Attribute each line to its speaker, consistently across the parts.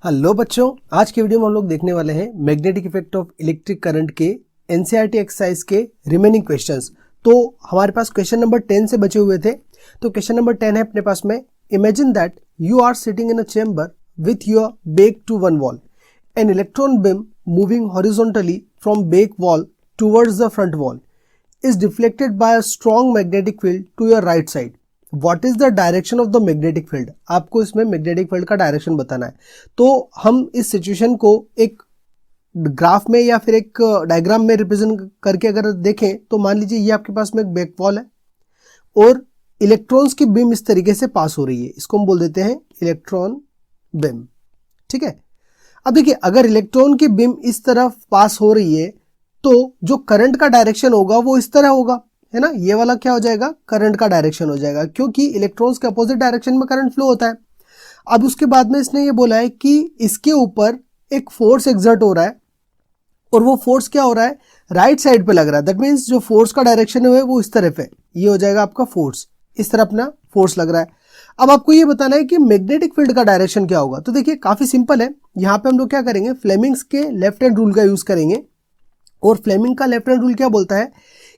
Speaker 1: Hello बच्चों, आज के वीडियो में हम लोग देखने वाले हैं magnetic effect of electric current के एनसीईआरटी एक्सरसाइज के रिमेनिंग क्वेश्चंस। तो हमारे पास क्वेश्चन नंबर 10 से बचे हुए थे। तो क्वेश्चन नंबर 10 है अपने पास में, imagine that you are sitting in a chamber with your back to one wall, an electron beam moving horizontally from back wall towards the front wall is deflected by a strong magnetic field to your right side. What is the direction of the magnetic field? आपको इसमें magnetic field का direction बताना है। तो हम इस situation को एक ग्राफ में या फिर एक डायग्राम में रिप्रेजेंट करके अगर देखें तो मान लीजिए ये आपके पास में एक बैक वॉल है और इलेक्ट्रॉन्स की बीम इस तरीके से पास हो रही है। इसको हम बोल देते हैं इलेक्ट्रॉन बीम। ठीक है, अब देखिए अगर इलेक्ट्रॉन की बीम इस तरफ पास हो रही है तो जो करंट का डायरेक्शन होगा वो इस तरह होगा, है ना। ये वाला क्या हो जाएगा, करंट का डायरेक्शन हो जाएगा, क्योंकि इलेक्ट्रॉन्स के अपोजिट डायरेक्शन में करंट फ्लो होता है। अब उसके बाद में इसने ये बोला है कि इसके ऊपर एक फोर्स एक्सर्ट हो रहा है और वो फोर्स क्या हो रहा है, राइट साइड पे लग रहा है। दैट मीन्स जो फोर्स का डायरेक्शन है वो इस तरफ है, ये हो जाएगा आपका फोर्स, इस तरफ अपना फोर्स लग रहा है। अब आपको ये बताना है कि मैग्नेटिक फील्ड का डायरेक्शन क्या होगा। तो देखिए काफी सिंपल है, यहाँ पे हम लोग क्या करेंगे, फ्लेमिंग्स के लेफ्ट हैंड रूल का यूज करेंगे। और फ्लेमिंग का लेफ्ट हैंड रूल क्या बोलता है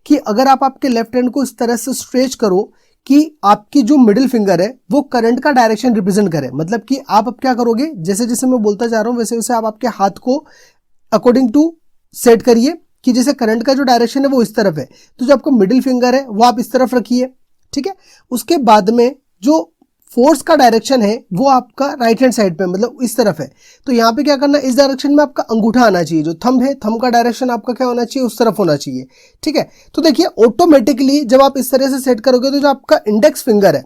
Speaker 1: कि अगर आप आपके लेफ्ट हैंड को इस तरह से स्ट्रेच करो कि आपकी जो मिडिल फिंगर है वो करंट का डायरेक्शन रिप्रेजेंट करे, मतलब कि आप अब क्या करोगे, जैसे जैसे मैं बोलता जा रहा हूं वैसे वैसे आप आपके हाथ को अकॉर्डिंग टू सेट करिए कि जैसे करंट का जो डायरेक्शन है वो इस तरफ है, तो जो आपका मिडिल फिंगर है वो आप इस तरफ रखिए। ठीक है, उसके बाद में जो फोर्स का डायरेक्शन है वो आपका राइट हैंड साइड पे, मतलब इस तरफ है। तो यहाँ पे क्या करना है, इस डायरेक्शन में आपका अंगूठा आना चाहिए, जो थंब है थंब का डायरेक्शन आपका क्या होना चाहिए, उस तरफ होना चाहिए। ठीक है, तो देखिए ऑटोमेटिकली जब आप इस तरह से सेट करोगे तो जो आपका इंडेक्स फिंगर है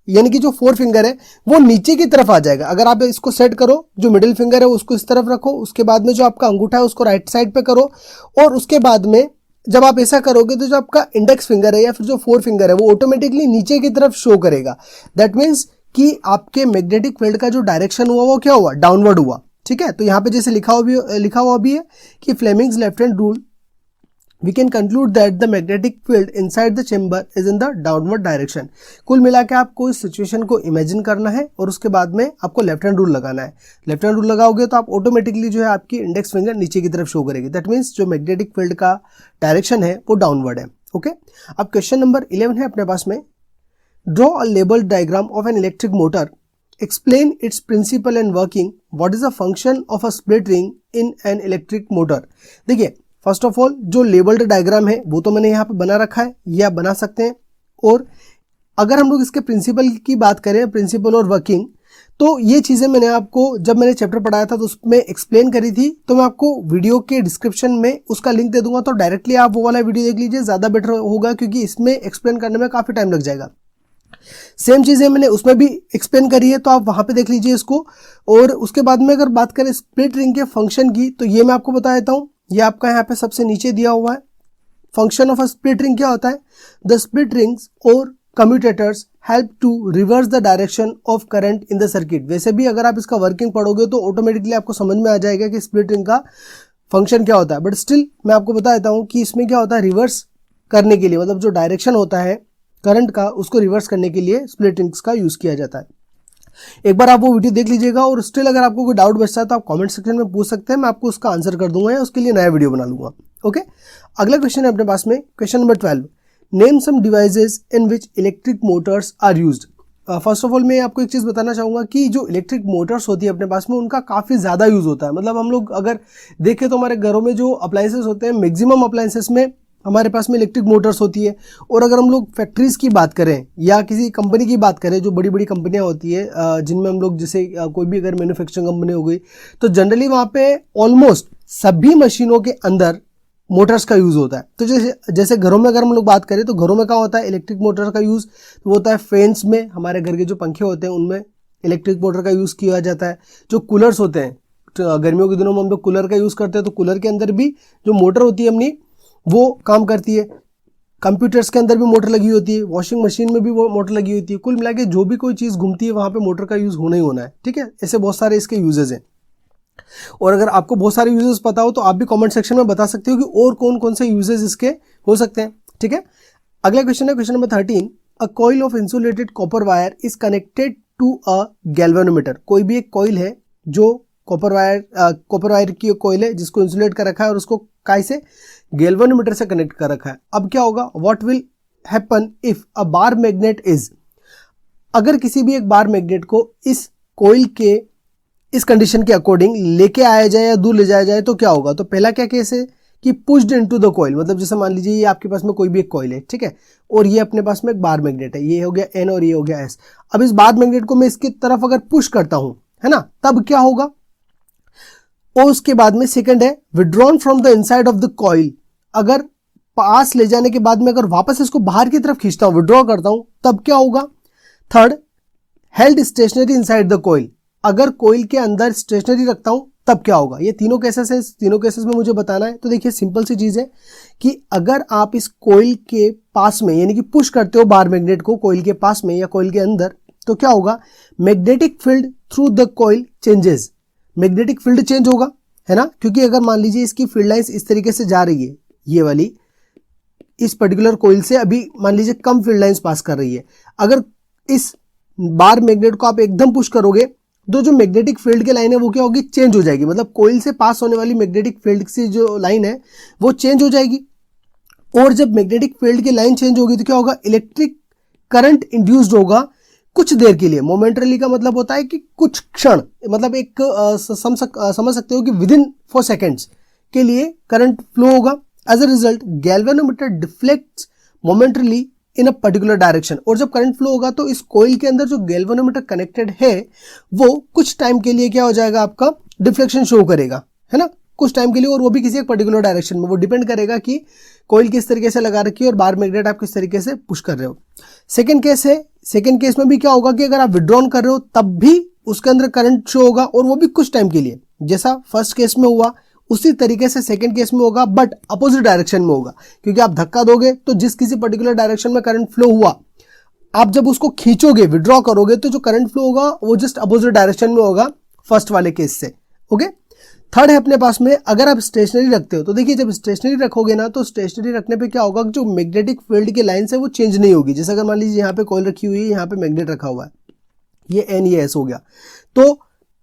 Speaker 1: यानी कि जो फोर फिंगर है वो नीचे की तरफ आ जाएगा। अगर आप इसको सेट करो, जो मिडिल फिंगर है उसको इस तरफ रखो, उसके बाद में जो आपका अंगूठा है उसको राइट साइड पे करो, और उसके बाद में जब आप ऐसा करोगे तो जो आपका इंडेक्स फिंगर है या फिर जो फोर फिंगर है वो ऑटोमेटिकली नीचे की तरफ शो करेगा। दैट मीन्स कि आपके मैग्नेटिक फील्ड का जो डायरेक्शन हुआ वो क्या हुआ, डाउनवर्ड हुआ। ठीक है, तो यहाँ पे जैसे लिखा हुआ भी है कि Fleming's left hand rule we can conclude that the magnetic field inside the chamber is in the downward direction. कुल मिला के आपको इस सिचुएशन को इमेजिन करना है और उसके बाद में आपको लेफ्ट हैंड रूल लगाना है। लेफ्ट हैंड रूल लगाओगे तो आप ऑटोमेटिकली जो है आपकी इंडेक्स फिंगर नीचे की तरफ शो करेगी। दैट मीन्स जो मैग्नेटिक फील्ड का डायरेक्शन है वो डाउनवर्ड है। ओके, अब क्वेश्चन नंबर 11 है अपने पास में, draw a labeled diagram of an electric motor, explain its principle and working, what is the function of a split ring in an electric motor। देखिए फर्स्ट ऑफ ऑल जो labelled diagram है वो तो मैंने यहाँ पे बना रखा है, ये आप बना सकते हैं। और अगर हम लोग इसके प्रिंसिपल की बात करें, प्रिंसिपल और वर्किंग, तो ये चीज़ें मैंने आपको जब मैंने चैप्टर पढ़ाया था तो उसमें एक्सप्लेन करी थी, तो मैं आपको वीडियो के डिस्क्रिप्शन में उसका लिंक दे दूंगा, तो डायरेक्टली आप वो वाला वीडियो देख लीजिए, ज़्यादा बेटर होगा, क्योंकि इसमें एक्सप्लेन करने में काफ़ी टाइम लग जाएगा। सेम चीजें मैंने उसमें भी एक्सप्लेन करी है, तो आप वहां पे देख लीजिए इसको। और उसके बाद में अगर बात करें स्प्लिट रिंग के फंक्शन की, तो ये मैं आपको बता देता हूं, ये आपका यहाँ पे सबसे नीचे दिया हुआ है। Function of a split ring क्या होता है, द स्प्लिट रिंग्स और commutators help to reverse the direction of current in the circuit. वैसे भी अगर आप इसका वर्किंग पढ़ोगे तो ऑटोमेटिकली आपको समझ में आ जाएगा कि स्प्लिट रिंग का फंक्शन क्या होता है, बट स्टिल मैं आपको बता देता हूँ कि इसमें क्या होता है, रिवर्स करने के लिए, मतलब जो डायरेक्शन होता है करंट का उसको रिवर्स करने के लिए स्प्लिट रिंग्स का यूज किया जाता है। एक बार आप वो वीडियो देख लीजिएगा, और स्टिल अगर आपको कोई डाउट बचता है तो आप कमेंट सेक्शन में पूछ सकते हैं, मैं आपको उसका आंसर कर दूंगा या उसके लिए नया वीडियो बना लूंगा। ओके, अगला क्वेश्चन है अपने पास में, question number 12, name some devices in which electric motors are used. First of all मैं आपको एक चीज़ बताना चाहूँगा कि जो इलेक्ट्रिक मोटर्स होती है अपने पास में उनका काफ़ी ज़्यादा यूज़ होता है। मतलब हम लोग अगर देखें तो हमारे घरों में जो अप्लायंसेस होते हैं, मैक्सिमम अप्लायंसेस में हमारे पास में इलेक्ट्रिक मोटर्स होती है। और अगर हम लोग फैक्ट्रीज़ की बात करें या किसी कंपनी की बात करें, जो बड़ी बड़ी कंपनियां होती है जिनमें हम लोग जैसे कोई भी अगर मैन्युफैक्चरिंग कंपनी हो गई, तो जनरली वहाँ पे ऑलमोस्ट सभी मशीनों के अंदर मोटर्स का यूज़ होता है। तो जैसे घरों में अगर हम लोग बात करें तो घरों में क्या होता है, इलेक्ट्रिक मोटर का यूज़ होता है। फैंस में, हमारे घर के जो पंखे होते हैं उनमें इलेक्ट्रिक मोटर का यूज़ किया जाता है। जो कूलर्स होते हैं, तो गर्मियों के दिनों में हम लोग कूलर का यूज़ करते हैं, तो कूलर के अंदर भी जो मोटर होती है अपनी वो काम करती है। कंप्यूटर्स के अंदर भी मोटर लगी होती है, वॉशिंग मशीन में भी वो मोटर लगी होती है। कुल मिला के जो भी कोई चीज़ घूमती है वहाँ पे मोटर का यूज़ होना ही होना है। ठीक है, ऐसे बहुत सारे इसके यूजेस हैं। और अगर आपको बहुत सारे यूजेस पता हो तो आप भी कमेंट सेक्शन में बता सकते हो कि और कौन कौन से यूजेस इसके हो सकते हैं। ठीक है, अगला क्वेश्चन है question number 13, a coil of insulated copper wire is connected to a galvanometer. कोई भी एक कॉइल है जो कॉपर वायर की कॉइल है जिसको इंसुलेट कर रखा है और उसको काय से, गैल्वेनोमीटर से कनेक्ट कर रखा है। अब क्या होगा, what will happen if a bar magnet is, अगर किसी भी एक बार मैग्नेट को इस कॉइल के इस कंडीशन के अकॉर्डिंग लेके आया जाए या दूर ले जाया जाए तो क्या होगा। तो पहला क्या केस है कि पुश्ड इनटू द कॉइल, मतलब जैसे मान लीजिए ये आपके पास में कोई भी एक कॉइल है, ठीक है, और ये अपने पास में एक बार मैग्नेट है, ये हो गया N और ये हो गया S। अब इस बार मैग्नेट को मैं इसकी तरफ अगर पुश करता हूं, है ना, तब क्या होगा। और उसके बाद में सेकंड है withdrawn from the inside of the coil, अगर पास ले जाने के बाद में अगर वापस इसको बाहर की तरफ खींचता हूं, विड्रॉ करता हूं, तब क्या होगा। Third, held stationary inside the coil, अगर कॉइल के अंदर स्टेशनरी रखता हूं तब क्या होगा। ये तीनों केसेस है, तीनों केसेस में मुझे बताना है। तो देखिए सिंपल सी चीज है कि अगर आप इस कॉइल के पास में यानी कि पुश करते हो बार मैग्नेट को कॉइल के पास में या कॉइल के अंदर, तो क्या होगा, magnetic field through the coil changes, magnetic field change होगा, है ना, क्योंकि अगर मान लीजिए इसकी फील्ड लाइंस इस तरीके से जा रही है, ये वाली इस पर्टिकुलर कॉइल से अभी मान लीजिए कम फील्ड लाइंस पास कर रही है, अगर इस बार मैग्नेट को आप एकदम पुश करोगे तो जो मैग्नेटिक फील्ड की लाइन है वो क्या होगी, चेंज हो जाएगी, मतलब कॉइल से पास होने वाली मैग्नेटिक फील्ड की जो लाइन है वो चेंज हो जाएगी। और जब मैग्नेटिक फील्ड की लाइन चेंज होगी तो क्या होगा, इलेक्ट्रिक करंट इंड्यूस्ड होगा कुछ देर के लिए। मोमेंटरली का मतलब होता है कि कुछ क्षण, मतलब एक समझ सकते हो कि विदिन 4 सेकेंड्स के लिए करंट फ्लो होगा। As a result galvanometer deflects momentarily in a particular direction, और जब करंट फ्लो होगा तो इस कॉइल के अंदर जो गैल्वेनोमीटर कनेक्टेड है वो कुछ टाइम के लिए क्या हो जाएगा, आपका डिफ्लेक्शन शो करेगा, है ना, कुछ टाइम के लिए, और वो भी किसी एक पर्टिकुलर डायरेक्शन में। वो डिपेंड करेगा कि कॉइल किस तरीके से लगा रखी है और बार मैग्नेट आप किस तरीके से पुश कर रहे हो। सेकेंड केस है, सेकेंड केस में भी क्या होगा कि अगर आप विड्रॉन कर रहे हो तब भी उसके अंदर करंट शो होगा, और वो भी कुछ टाइम के लिए, जैसा फर्स्ट केस में हुआ उसी तरीके से सेकंड केस में होगा, बट अपोजिट डायरेक्शन में होगा, क्योंकि आप धक्का दोगे तो जिस किसी पर्टिकुलर डायरेक्शन में करंट फ्लो हुआ, आप जब उसको खींचोगे, विड्रॉ करोगे, तो जो करंट फ्लो होगा वो जस्ट अपोजिट डायरेक्शन में होगा फर्स्ट वाले केस से। ओके, थर्ड है अपने पास में अगर आप स्टेशनरी रखते हो, तो देखिए जब स्टेशनरी रखोगे ना, तो स्टेशनरी रखने पे क्या होगा, जो मैग्नेटिक फील्ड की लाइन है वो चेंज नहीं होगी। जैसे अगर मान लीजिए यहाँ पे कॉइल रखी हुई है, यहाँ पे मैग्नेट रखा हुआ है, ये N ये S हो गया, तो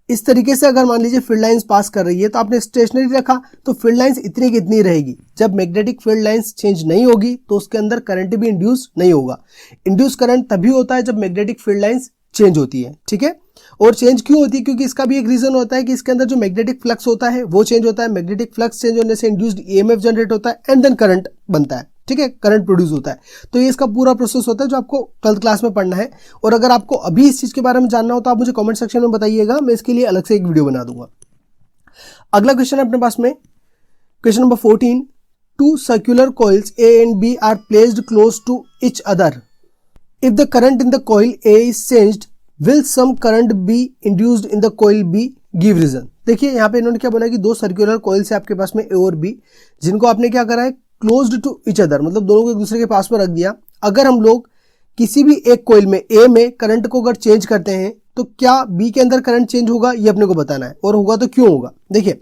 Speaker 1: इस तरीके से अगर मान लीजिए फील्ड लाइंस पास कर रही है तो आपने स्टेशनरी रखा तो फील्ड लाइंस इतनी की इतनी रहेगी। जब मैग्नेटिक फील्ड लाइंस चेंज नहीं होगी तो उसके अंदर करंट भी इंड्यूस नहीं होगा। इंड्यूस करंट तभी होता है जब मैग्नेटिक फील्ड लाइंस चेंज होती है, ठीक है। और चेंज क्यों होती है, क्योंकि इसका भी एक रीजन होता है कि इसके अंदर जो मैग्नेटिक फ्लक्स होता है वो चेंज होता है। मैग्नेटिक फ्लक्स चेंज होने से इंड्यूस्ड EMF जनरेट होता है एंड देन करंट बनता है, ठीक है, करंट प्रोड्यूस होता है। तो ये इसका पूरा प्रोसेस होता है जो आपको 12th क्लास में पढ़ना है। और अगर आपको अभी इस चीज के बारे में जानना हो तो आप मुझे कमेंट सेक्शन में बताइएगा, मैं इसके लिए अलग से एक वीडियो बना दूंगा। अगला क्वेश्चन है अपने पास में, question number 14, two circular coils A and B are placed close to each other. If the current in the coil A is changed, will some current be induced in the coil B, give reason. देखिए यहाँ पे इन्होंने क्या बोला कि दो circular coils है आपके पास में A और B, जिनको आपने क्या करा है, क्लोज्ड टू इच अदर, मतलब दोनों को एक दूसरे के पास में रख दिया। अगर हम लोग किसी भी एक कॉइल में A में करंट को अगर चेंज करते हैं तो क्या B के अंदर करंट चेंज होगा, ये अपने को बताना है, और होगा तो क्यों होगा। देखिए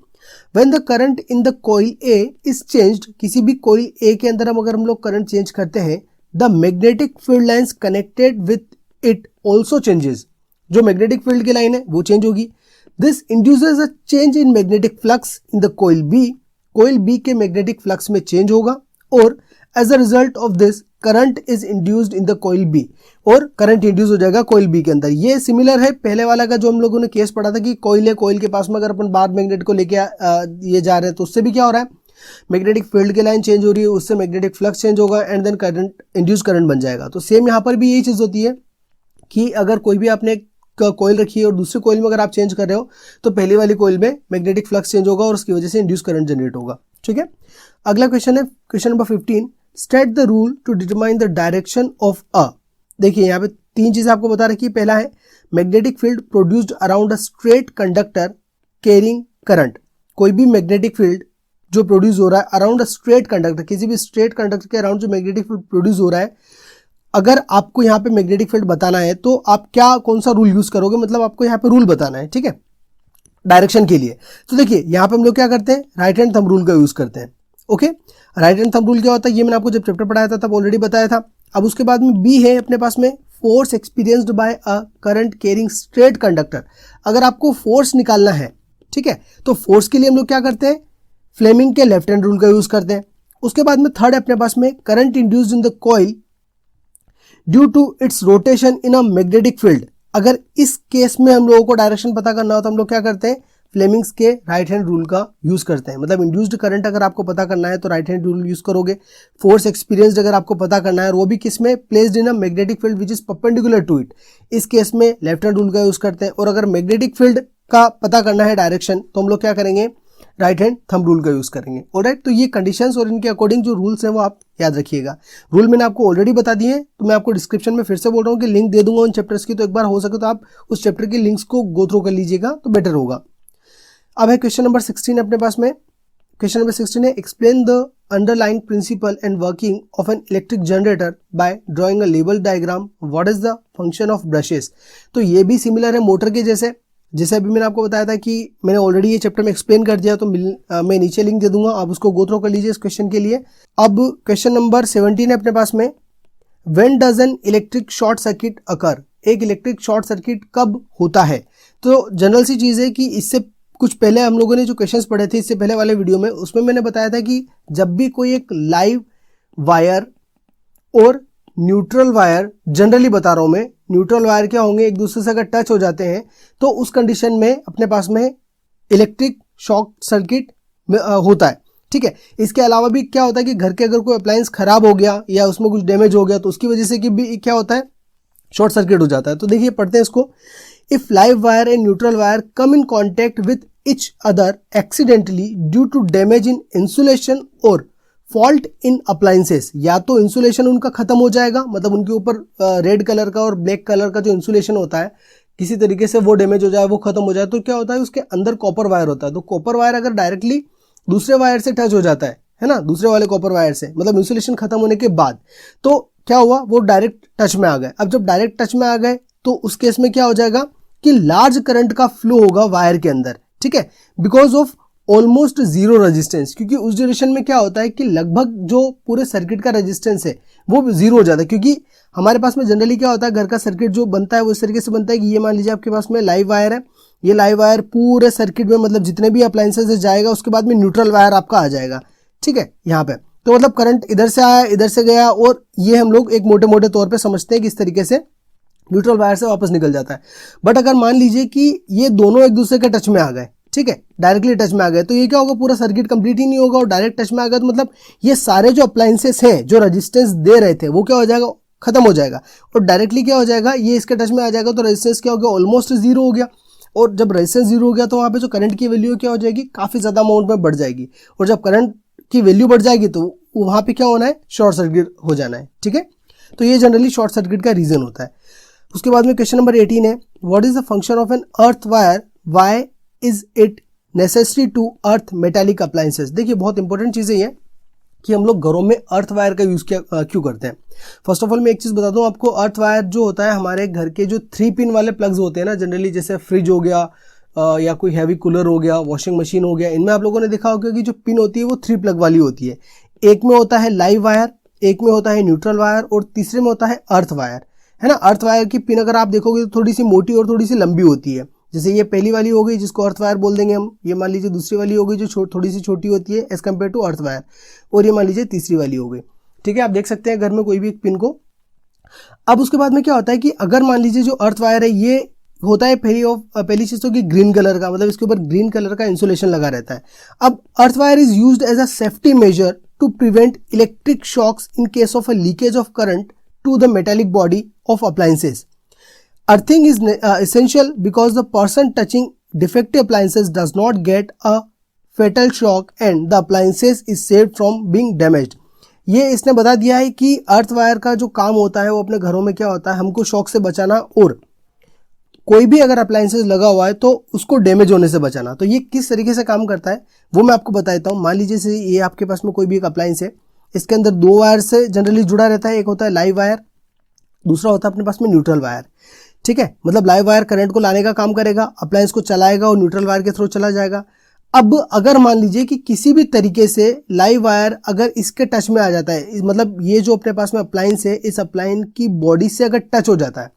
Speaker 1: when the current in the coil A is changed, किसी भी कॉइल A के अंदर अगर हम लोग करंट चेंज करते हैं, the magnetic field lines connected with it also changes, जो मैग्नेटिक फील्ड की लाइन है वो चेंज होगी। This induces a change in magnetic flux in the coil B, coil B के मैग्नेटिक फ्लक्स में चेंज होगा, और as a result of this current is induced in the coil B, और current induce हो जाएगा coil B के अंदर। ये सिमिलर है पहले वाला का जो हम लोगों ने केस पढ़ा था कि कॉइल है, कॉइल के पास में अगर अपन बार मैग्नेट को लेके ये जा रहे हैं तो उससे भी क्या हो रहा है, मैग्नेटिक फील्ड की लाइन चेंज हो रही है, उससे मैग्नेटिक फ्लक्स चेंज होगा and then current induce current बन जाएगा। तो सेम यहाँ पर भी यही चीज होती है कि अगर कोई भी आपने कॉइल रखी है और दूसरी कॉइल में अगर आप चेंज कर रहे हो तो पहली वाली कॉइल में मैग्नेटिक फ्लक्स चेंज होगा और उसकी वजह से इंड्यूस करंट जनरेट होगा, ठीक है। अगला क्वेश्चन है question number 15, state the rule to determine the direction of a. देखिए यहाँ पे तीन चीजें आपको बता रखी है। पहला है magnetic field produced around a straight conductor carrying current, कोई भी मैग्नेटिक फील्ड जो प्रोड्यूस हो रहा है अराउंड अ स्ट्रेट कंडक्टर, किसी भी स्ट्रेट कंडक्टर के अराउंड जो मैग्नेटिक फील्ड प्रोड्यूस हो रहा है, अगर आपको यहाँ पे मैग्नेटिक फील्ड बताना है तो आप क्या कौन सा रूल यूज करोगे, मतलब आपको यहाँ पे रूल बताना है, ठीक है, डायरेक्शन के लिए। तो देखिए यहाँ पे हम लोग क्या करते हैं, राइट हैंड थंब रूल का यूज करते हैं। Okay, right hand thumb rule क्या होता है ये मैंने आपको जब चैप्टर पढ़ाया था तब ऑलरेडी बताया था। अब उसके बाद में बी है अपने पास में, force experienced bye a current carrying straight conductor. अगर आपको फोर्स निकालना है, ठीक है। तो फोर्स के लिए हम लोग क्या करते हैं, फ्लेमिंग के लेफ्ट हैंड रूल का यूज करते हैं। उसके बाद में थर्ड है अपने पास में current induced in the coil due to its rotation in a magnetic field. अगर इस केस में हम लोगों को डायरेक्शन पता करना हो तो हम लोग क्या करते हैं, फ्लेमिंग्स के राइट हैंड रूल का यूज करते हैं। मतलब इंड्यूस्ड करंट अगर आपको पता करना है तो राइट हैंड रूल यूज करोगे। फोर्स एक्सपीरियंस्ड अगर आपको पता करना है, और वो भी किस में, placed in a magnetic field which is perpendicular to it, इस केस में लेफ्ट हैंड रूल का यूज करते हैं। और अगर मैग्नेटिक फील्ड का पता करना है डायरेक्शन, तो हम लोग क्या करेंगे, राइट हैंड थंब रूल का यूज करेंगे। ऑलराइट, तो ये कंडीशंस और इनके अकॉर्डिंग जो रूल्स हैं वो आप याद रखिएगा। रूल मैंने आपको ऑलरेडी बता दिए हैं, तो मैं आपको डिस्क्रिप्शन में फिर से बोल रहा हूँ कि लिंक दे दूंगा उन चैप्टर्स की, तो एक बार हो सके तो आप उस चैप्टर की लिंक्स को गो थ्रू कर लीजिएगा तो बेटर होगा। अब है क्वेश्चन नंबर 16 अपने पास में। क्वेश्चन नंबर 16 है explain the underlying principle and working of an electric generator by drawing a label diagram, what is the function of brushes. तो ये भी सिमिलर है मोटर के जैसे अभी मैंने आपको बताया था कि मैंने ऑलरेडी ये चैप्टर में एक्सप्लेन कर दिया, तो मैं नीचे लिंक दे दूंगा, आप उसको गो थ्रू कर लीजिए इस क्वेश्चन के लिए। अब क्वेश्चन नंबर 17 है अपने पास में, when does an electric short circuit occur, एक इलेक्ट्रिक शॉर्ट सर्किट कब होता है। तो जनरल सी चीज़ है कि इससे कुछ पहले हम लोगों ने जो क्वेश्चंस पढ़े थे इससे पहले वाले वीडियो में, उसमें मैंने बताया था कि जब भी कोई एक लाइव वायर और न्यूट्रल वायर, जनरली बता रहा हूं मैं, न्यूट्रल वायर क्या होंगे, एक दूसरे से अगर टच हो जाते हैं तो उस कंडीशन में अपने पास में इलेक्ट्रिक शॉर्ट सर्किट होता है। ठीक है, इसके अलावा भी क्या होता है कि घर के अगर कोई अप्लायंस खराब हो गया या उसमें कुछ डैमेज हो गया तो उसकी वजह से कि भी क्या होता है, शॉर्ट सर्किट हो जाता है। तो देखिए पढ़ते हैं इसको। If live wire and neutral wire come in contact with each other accidentally due to damage in insulation और फॉल्ट इन अप्लायंसेस, या तो इंसुलेशन उनका खत्म हो जाएगा, मतलब उनके ऊपर रेड कलर का और ब्लैक कलर का जो इंसुलेशन होता है किसी तरीके से वो डैमेज हो जाए, वो खत्म हो जाए, तो क्या होता है उसके अंदर कॉपर वायर होता है। तो कॉपर वायर अगर डायरेक्टली दूसरे वायर से टच हो जाता है ना, दूसरे वाले कॉपर वायर से, मतलब इंसुलेशन खत्म होने के बाद, तो क्या हुआ, वो डायरेक्ट टच में आ गए। अब जब डायरेक्ट टच में आ गए तो उस केस में क्या हो जाएगा कि लार्ज करंट का फ्लो होगा वायर के अंदर। ठीक है, because of almost zero resistance, क्योंकि उस ड्यूरेशन में क्या होता है कि लगभग जो पूरे सर्किट का रेजिस्टेंस है वो जीरो हो जाता है। क्योंकि हमारे पास में जनरली क्या होता है, घर का सर्किट जो बनता है वो इस तरीके से बनता है कि ये मान लीजिए आपके पास में लाइव वायर है, ये लाइव वायर पूरे सर्किट में, मतलब जितने भी अप्लायंसेस से जाएगा उसके बाद में न्यूट्रल वायर आपका आ जाएगा। ठीक है, यहाँ पे तो मतलब करंट इधर से आया इधर से गया, और ये हम लोग एक मोटे मोटे तौर पर समझते हैं कि इस तरीके से न्यूट्रल वायर से वापस निकल जाता है। बट अगर मान लीजिए कि ये दोनों एक दूसरे के टच में आ गए, ठीक है, डायरेक्टली टच में आ गए, तो ये क्या होगा, पूरा सर्किट कंप्लीट ही नहीं होगा। और डायरेक्ट टच में आ गया तो मतलब ये सारे जो अप्लायंसेस हैं जो रेजिस्टेंस दे रहे थे वो क्या हो जाएगा, खत्म हो जाएगा। और डायरेक्टली क्या हो जाएगा, ये इसके टच में आ जाएगा तो रेजिस्टेंस क्या हो गया, ऑलमोस्ट जीरो हो गया। और जब रेजिस्टेंस जीरो हो गया तो वहाँ पे जो करंट की वैल्यू क्या हो जाएगी, काफी ज्यादा अमाउंट में बढ़ जाएगी। और जब करंट की वैल्यू बढ़ जाएगी तो वहाँ पे क्या होना है, शॉर्ट सर्किट हो जाना है। ठीक है, तो ये जनरली शॉर्ट सर्किट का रीजन होता है। उसके बाद में क्वेश्चन नंबर 18 है, what is the function of an earth wire, why is it necessary to earth metallic appliances. देखिए बहुत इंपॉर्टेंट चीज़ है ये कि हम लोग घरों में अर्थ वायर का यूज़ क्यों करते हैं। फर्स्ट ऑफ ऑल मैं एक चीज़ बता दूं आपको, अर्थ वायर जो होता है हमारे घर के जो 3 पिन वाले प्लग्स होते हैं ना, जनरली जैसे फ्रिज हो गया या कोई हैवी कूलर हो गया, वॉशिंग मशीन हो गया, इनमें आप लोगों ने देखा होगा कि जो पिन होती है वो 3 प्लग वाली होती है। एक में होता है लाइव वायर, एक में होता है न्यूट्रल वायर और तीसरे में होता है अर्थ वायर, है ना। अर्थ वायर की पिन अगर आप देखोगे तो थोड़ी सी मोटी और थोड़ी सी लंबी होती है। जैसे ये पहली वाली हो गई जिसको अर्थ वायर बोल देंगे हम, ये मान लीजिए दूसरी वाली हो गई जो थोड़ी सी छोटी होती है as compare to earth wire, और ये मान लीजिए तीसरी वाली हो गई। ठीक है, आप देख सकते हैं घर में कोई भी एक पिन को। अब उसके बाद में क्या होता है कि अगर मान लीजिए जो अर्थ वायर है ये होता है पहली चीज तो कि ग्रीन कलर का, मतलब इसके ऊपर ग्रीन कलर का इंसुलेशन लगा रहता है। अब earth wire is used as a safety measure to prevent electric shocks in case of a leakage of current to the metallic body of appliances. Earthing is essential because the person touching defective appliances does not get a fatal shock and the appliances is saved from being damaged. ये इसने बता दिया है कि earth wire का जो काम होता है वो अपने घरों में क्या होता है, हमको शॉक से बचाना और कोई भी अगर अप्लायंसेस लगा हुआ है तो उसको डैमेज होने से बचाना। तो ये किस तरीके से काम करता है वो मैं आपको बता देता हूँ। मान लीजिए से ये आपके पास में कोई भी एक अप्लायंस है, इसके अंदर 2 वायर से जनरली जुड़ा रहता है, एक होता है लाइव वायर, दूसरा होता है अपने पास में न्यूट्रल वायर। ठीक है, मतलब लाइव वायर करंट को लाने का काम करेगा, अप्लायंस को चलाएगा और न्यूट्रल वायर के थ्रू चला जाएगा। अब अगर मान लीजिए कि किसी भी तरीके से लाइव वायर अगर इसके टच में आ जाता है, मतलब ये जो अपने पास में अप्लायंस है इस अप्लायंस की बॉडी से अगर टच हो जाता है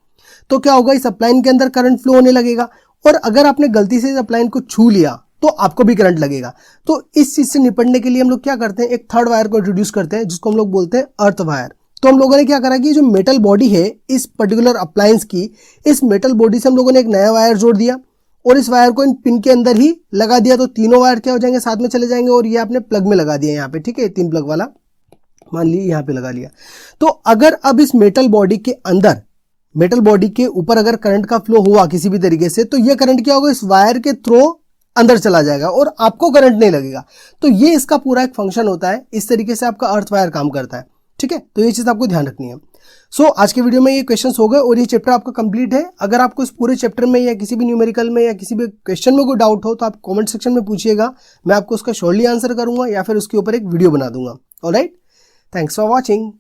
Speaker 1: तो क्या होगा, इस अप्लायंस के अंदर करंट फ्लो होने लगेगा। और अगर आपने गलती से इस अप्लायंस को छू लिया तो आपको भी करंट लगेगा। तो इस चीज से निपटने के लिए हम लोग क्या करते हैं, एक थर्ड वायर को इंट्रोड्यूस करते हैं जिसको हम लोग बोलते हैं अर्थ वायर। तो हम लोगों ने क्या करा कि जो मेटल बॉडी है इस पर्टिकुलर अप्लायंस की, इस मेटल बॉडी से हम लोगों ने एक नया वायर जोड़ दिया और इस वायर को इन पिन के अंदर ही लगा दिया। तो तीनों वायर क्या हो जाएंगे, साथ में चले जाएंगे। और ये आपने प्लग में लगा दिया यहाँ पे, ठीक है, 3 प्लग वाला मान लीजिए यहाँ पे लगा लिया। तो अगर अब इस मेटल बॉडी के अंदर, मेटल बॉडी के ऊपर अगर करंट का फ्लो हुआ किसी भी तरीके से, तो ये करंट क्या होगा, इस वायर के थ्रू अंदर चला जाएगा और आपको करंट नहीं लगेगा। तो ये इसका पूरा एक फंक्शन होता है। इस तरीके से आपका अर्थ वायर काम करता है, ठीक है। तो ये चीज आपको ध्यान रखनी है। आज के वीडियो में ये क्वेश्चंस हो गए और ये चैप्टर आपका कंप्लीट है। अगर आपको इस पूरे चैप्टर में या किसी भी न्यूमेरिकल में या किसी भी क्वेश्चन में कोई डाउट हो तो आप कमेंट सेक्शन में पूछिएगा, मैं आपको उसका श्योरली आंसर करूंगा या फिर उसके ऊपर एक वीडियो बना दूंगा। Alright, thanks for watching.